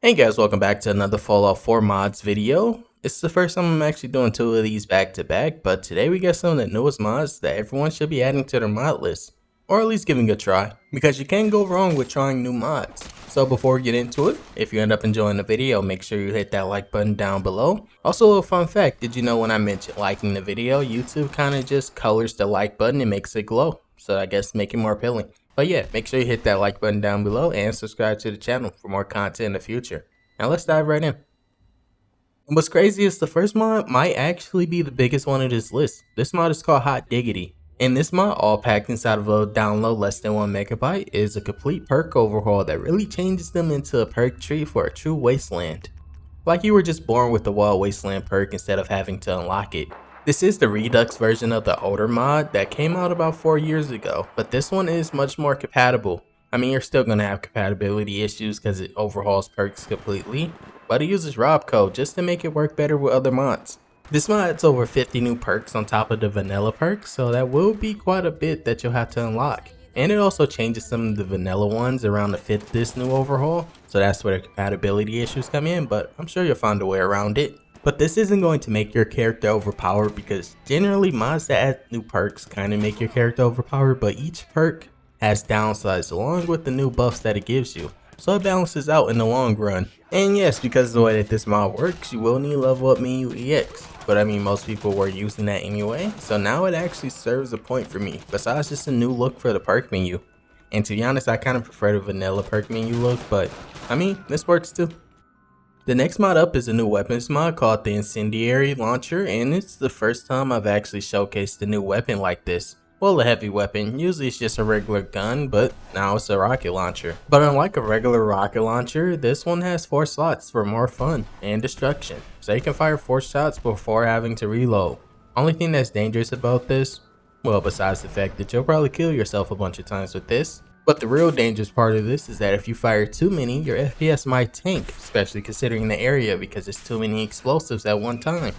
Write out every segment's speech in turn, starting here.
Hey guys, welcome back to another Fallout 4 mods video. It's the first time I'm actually doing two of these back to back, but today we got some of the newest mods that everyone should be adding to their mod list, or at least giving a try, because you can't go wrong with trying new mods. So before we get into it, if you end up enjoying the video, make sure you hit that like button down below. Also, a little fun fact, did you know when I mentioned liking the video, YouTube kind of just colors the like button and makes it glow, so I guess make it more appealing. But yeah, make sure you hit that like button down below and subscribe to the channel for more content in the future. Now let's dive right in. And what's crazy is the first mod might actually be the biggest one of this list. This mod is called Hot Diggity. And this mod, all packed inside of a download less than 1 megabyte, is a complete perk overhaul that really changes them into a perk tree for a true wasteland. Like you were just born with the Wild Wasteland perk instead of having to unlock it. This is the Redux version of the older mod that came out about 4 years ago, but this one is much more compatible. I mean, you're still going to have compatibility issues because it overhauls perks completely, but it uses ROB code just to make it work better with other mods. This mod has over 50 new perks on top of the vanilla perks, so that will be quite a bit that you'll have to unlock. And it also changes some of the vanilla ones around to fit this new overhaul, so that's where the compatibility issues come in, but I'm sure you'll find a way around it. But this isn't going to make your character overpowered because generally mods that add new perks kind of make your character overpowered, but each perk has downsides along with the new buffs that it gives you, so it balances out in the long run. And yes, because of the way that this mod works, you will need level up menu EX, but I mean most people were using that anyway, so now it actually serves a point for me, besides just a new look for the perk menu. And to be honest, I kind of prefer the vanilla perk menu look, but I mean, this works too. The next mod up is a new weapons mod called the Incendiary Launcher, and it's the first time I've actually showcased a new weapon like this. Well, a heavy weapon, usually it's just a regular gun, but now it's a rocket launcher. But unlike a regular rocket launcher, this one has 4 slots for more fun and destruction, so you can fire 4 shots before having to reload. Only thing that's dangerous about this, well, besides the fact that you'll probably kill yourself a bunch of times with this, but the real dangerous part of this is that if you fire too many, your FPS might tank, especially considering the area because it's too many explosives at one time.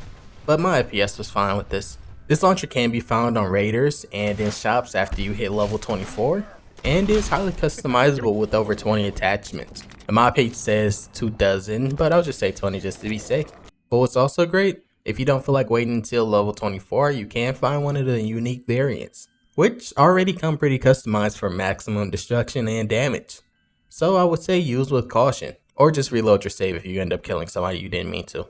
But my FPS was fine with this. This launcher can be found on raiders and in shops after you hit level 24, and is highly customizable with over 20 attachments. The mod page says 24, but I'll just say 20 just to be safe. But what's also great, if you don't feel like waiting until level 24, you can find one of the unique variants, which already come pretty customized for maximum destruction and damage. So I would say use with caution, or just reload your save if you end up killing somebody you didn't mean to.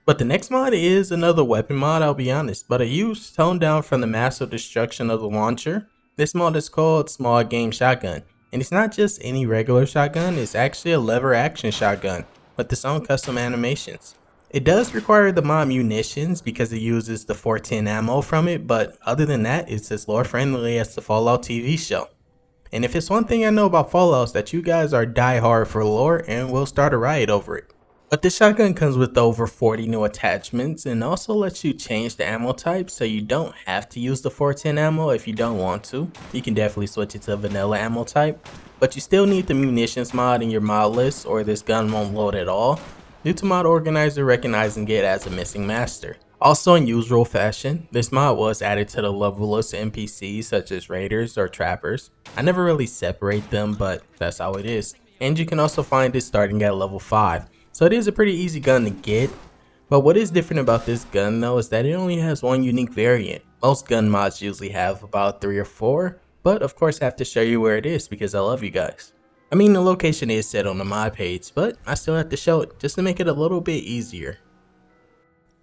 But the next mod is another weapon mod, I'll be honest, but a huge tone down from the massive destruction of the launcher. This mod is called Small Game Shotgun, and it's not just any regular shotgun, it's actually a lever action shotgun with its own custom animations. It does require the mod munitions because it uses the 410 ammo from it, but other than that, it's as lore friendly as the Fallout TV show. And if it's one thing I know about Fallout, is that you guys are die hard for lore and will start a riot over it. But this shotgun comes with over 40 new attachments and also lets you change the ammo type, so you don't have to use the 410 ammo if you don't want to. You can definitely switch it to a vanilla ammo type, but you still need the munitions mod in your mod list or this gun won't load at all, due to mod organizer recognizing it as a missing master. Also, in usual fashion, this mod was added to the levelless NPCs such as raiders or trappers. I never really separate them, but that's how it is. And you can also find it starting at level 5. So it is a pretty easy gun to get, but what is different about this gun though is that it only has one unique variant. Most gun mods usually have about 3 or 4, but of course I have to show you where it is because I love you guys. I mean, the location is set on the mod page, but I still have to show it just to make it a little bit easier.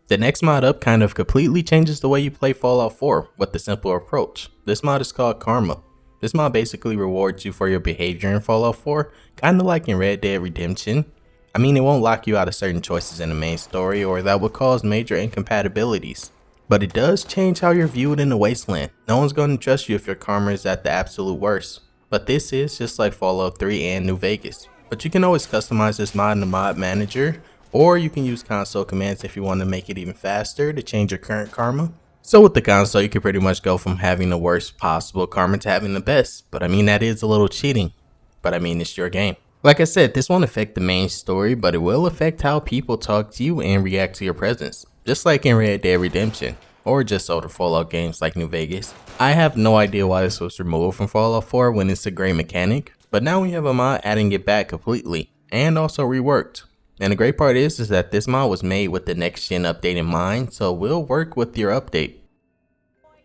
The next mod up kind of completely changes the way you play Fallout 4 with the simple approach. This mod is called Karma. This mod basically rewards you for your behavior in Fallout 4, kinda like in Red Dead Redemption. I mean, it won't lock you out of certain choices in the main story or that would cause major incompatibilities. But it does change how you're viewed in the wasteland. No one's going to trust you if your karma is at the absolute worst. But this is just like Fallout 3 and New Vegas. But you can always customize this mod in the mod manager, or you can use console commands if you want to make it even faster to change your current karma. So with the console, you can pretty much go from having the worst possible karma to having the best. But I mean, that is a little cheating. But I mean, it's your game. Like I said, this won't affect the main story, but it will affect how people talk to you and react to your presence. Just like in Red Dead Redemption, or just older Fallout games like New Vegas. I have no idea why this was removed from Fallout 4 when it's a great mechanic, but now we have a mod adding it back completely. and also reworked. And the great part is that this mod was made with the next gen update in mind, so it will work with your update.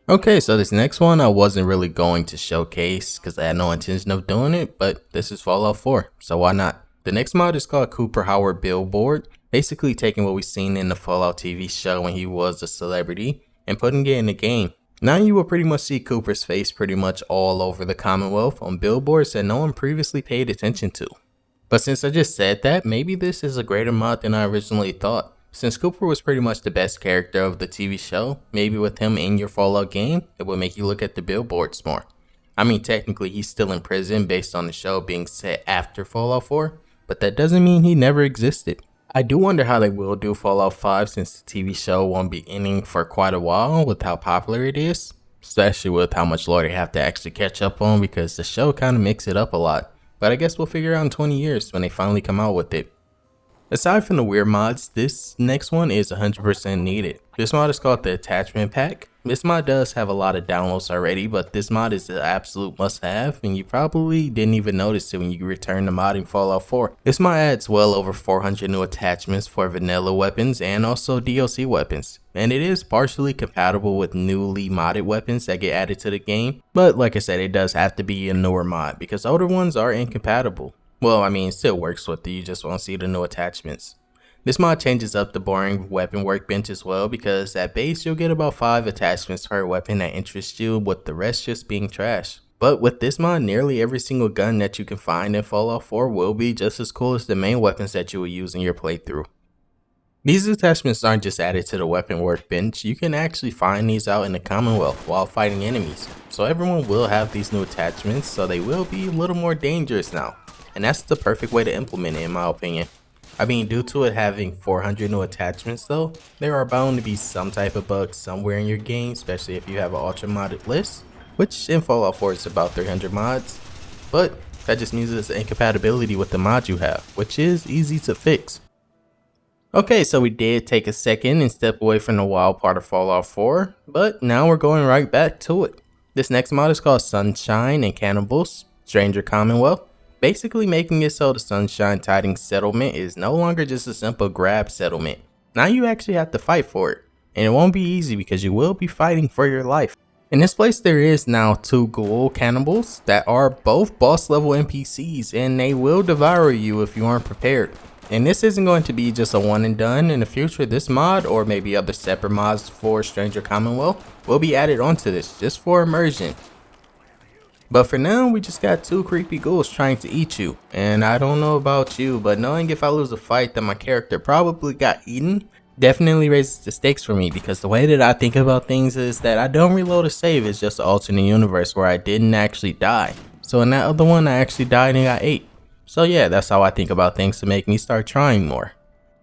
Okay, so this next one I wasn't really going to showcase because I had no intention of doing it, but this is Fallout 4, so why not? The next mod is called Howard Billboard, basically taking what we've seen in the Fallout TV show when he was a celebrity and putting it in the game. Now you will pretty much see Cooper's face pretty much all over the Commonwealth on billboards that no one previously paid attention to. But since I just said that, maybe this is a greater mod than I originally thought. Since Cooper was pretty much the best character of the TV show, maybe with him in your Fallout game, it would make you look at the billboards more. I mean, technically he's still in prison based on the show being set after Fallout 4, but that doesn't mean he never existed. I do wonder how they will do Fallout 5 since the TV show won't be ending for quite a while with how popular it is, especially with how much lore they have to actually catch up on because the show kind of mixes it up a lot. But I guess we'll figure out in 20 years when they finally come out with it. Aside from the weird mods, this next one is 100% needed. This mod is called the Attachment Pack. This mod does have a lot of downloads already, but this mod is the absolute must-have, and you probably didn't even notice it when you return to modding Fallout 4. This mod adds well over 400 new attachments for vanilla weapons and also DLC weapons, and it is partially compatible with newly modded weapons that get added to the game, but like I said, it does have to be a newer mod because older ones are incompatible. Well, I mean, it still works with it, you just won't see the new attachments. This mod changes up the boring weapon workbench as well because at base you'll get about 5 attachments per weapon that interest you, with the rest just being trash. But with this mod, nearly every single gun that you can find in Fallout 4 will be just as cool as the main weapons that you will use in your playthrough. These attachments aren't just added to the weapon workbench, you can actually find these out in the Commonwealth while fighting enemies. So everyone will have these new attachments, so they will be a little more dangerous now. And that's the perfect way to implement it in my opinion. I mean, due to it having 400 new attachments though, there are bound to be some type of bugs somewhere in your game, especially if you have an ultra modded list, which in Fallout 4 is about 300 mods. But that just means it's an incompatibility with the mod you have, which is easy to fix. Okay, so we did take a second and step away from the wild part of Fallout 4, but now we're going right back to it. This next mod is called Sunshine and Cannibals, Stranger Commonwealth. Basically making it so the Sunshine Tidings settlement is no longer just a simple grab settlement. Now you actually have to fight for it, and it won't be easy because you will be fighting for your life. In this place there is now 2 ghoul cannibals that are both boss level NPCs, and they will devour you if you aren't prepared. And this isn't going to be just a one and done. In the future, this mod or maybe other separate mods for Stranger Commonwealth will be added onto this just for immersion. But for now, we just got 2 creepy ghouls trying to eat you. And I don't know about you, but knowing if I lose a fight that my character probably got eaten definitely raises the stakes for me, because the way that I think about things is that I don't reload a save. It's just an alternate universe where I didn't actually die. So in that other one, I actually died and got ate. So yeah, that's how I think about things to make me start trying more.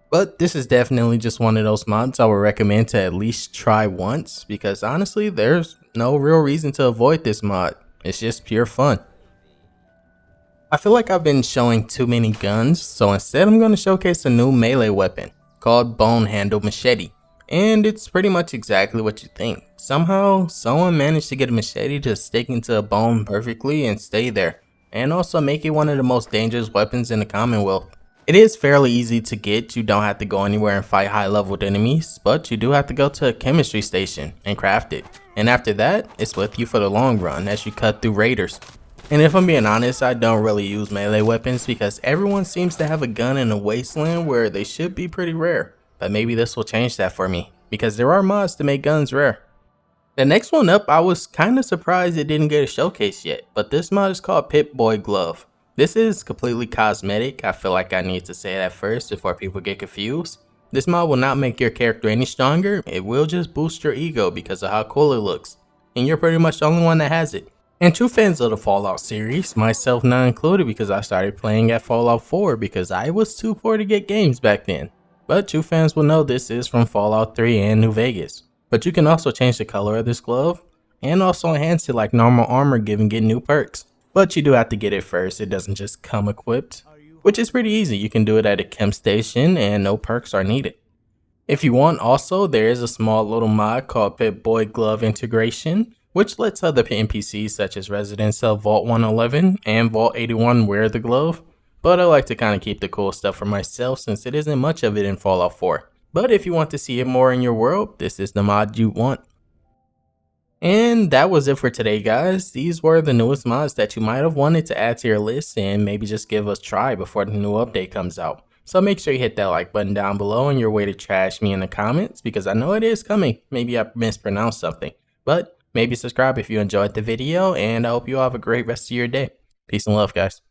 But this is definitely just one of those mods I would recommend to at least try once, because honestly, there's no real reason to avoid this mod. It's just pure fun. I feel like I've been showing too many guns, so instead I'm going to showcase a new melee weapon called Bone Handle Machete. And it's pretty much exactly what you think. Somehow, someone managed to get a machete to stick into a bone perfectly and stay there, and also make it one of the most dangerous weapons in the Commonwealth. It is fairly easy to get, you don't have to go anywhere and fight high leveled enemies, but you do have to go to a chemistry station and craft it. And after that, it's with you for the long run as you cut through raiders. And if I'm being honest, I don't really use melee weapons because everyone seems to have a gun in a wasteland where they should be pretty rare. But maybe this will change that for me, because there are mods to make guns rare. The next one up, I was kinda surprised it didn't get a showcase yet, but this mod is called Pip Boy Glove. This is completely cosmetic. I feel like I need to say that first before people get confused. This mod will not make your character any stronger, it will just boost your ego because of how cool it looks. And you're pretty much the only one that has it. And true fans of the Fallout series, myself not included because I started playing at Fallout 4 because I was too poor to get games back then. But true fans will know this is from Fallout 3 and New Vegas. But you can also change the color of this glove and also enhance it like normal armor, giving it new perks. But you do have to get it first, it doesn't just come equipped. Which is pretty easy, you can do it at a chem station and no perks are needed. If you want also, there is a small little mod called Pip Boy Glove Integration, which lets other NPCs such as residents of Vault 111 and Vault 81 wear the glove. but I like to kind of keep the cool stuff for myself since it isn't much of it in Fallout 4. But if you want to see it more in your world, this is the mod you want. And that was it for today, guys. These were the newest mods that you might have wanted to add to your list and maybe just give us a try before the new update comes out. So make sure you hit that like button down below on your way to trash me in the comments, because I know it is coming. Maybe I mispronounced something, but maybe subscribe if you enjoyed the video, and I hope you all have a great rest of your day. Peace and love, guys.